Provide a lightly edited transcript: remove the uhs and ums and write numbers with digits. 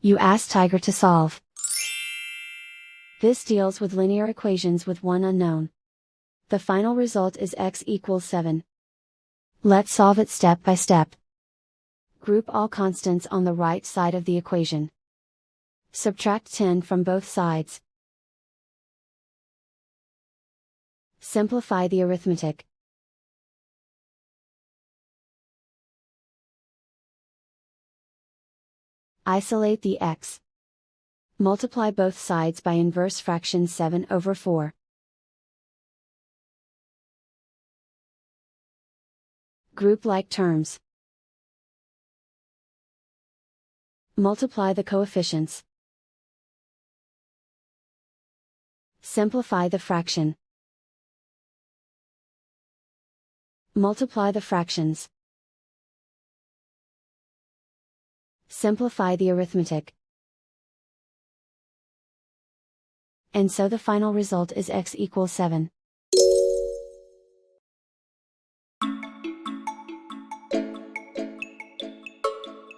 You ask Tiger to solve. This deals with linear equations with one unknown. The final result is x equals 7. Let's solve it step by step. Group all constants on the right side of the equation. Subtract 10 from both sides. Simplify the arithmetic. Isolate the x. Multiply both sides by inverse fraction 7/4. Group like terms. Multiply the coefficients. Simplify the fraction. Multiply the fractions. Simplify the arithmetic. And so the final result is x equals 7.